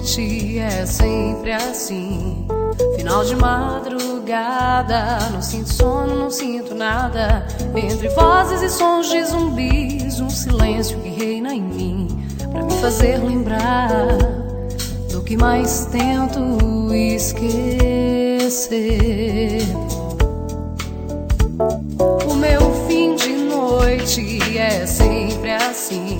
noite é sempre assim. Final de madrugada, não sinto sono, não sinto nada. Entre vozes e sons de zumbis, um silêncio que reina em mim, pra me fazer lembrar do que mais tento esquecer. O meu fim de noite é sempre assim.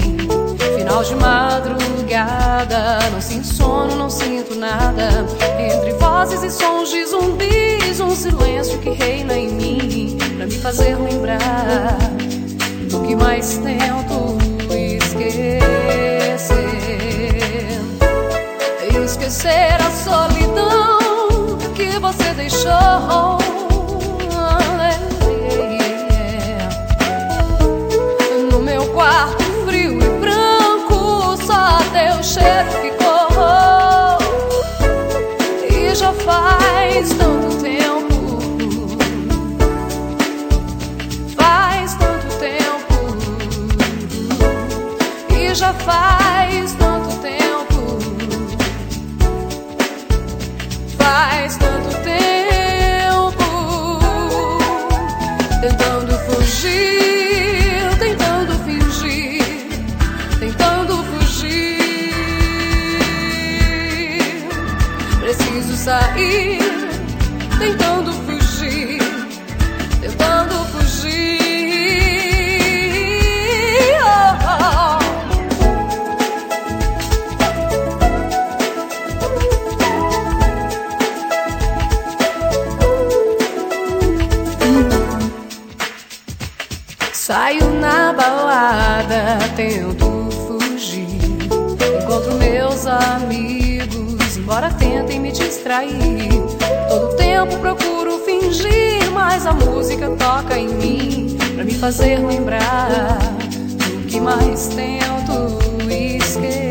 Final de madrugada, não sinto sono, não sinto nada. Entre vozes e sons de zumbis, um silêncio que reina em mim, pra me fazer lembrar do que mais tento esquecer. Esquecer a solidão que você deixou. No meu quarto frio e branco, só teu cheiro ficou. E já faz tanto tempo, faz tanto tempo. E já faz tanto tempo, faz tanto tempo. Tentando fugir, tentando fingir, tentando fugir. Preciso sair, tentando fugir, tentando fugir. Oh, oh. Saio na balada, tento fugir. Encontro meus amigos, embora tentem me distrair. Todo tempo procuro fingir, mas a música toca em mim, pra me fazer lembrar do que mais tento esquecer.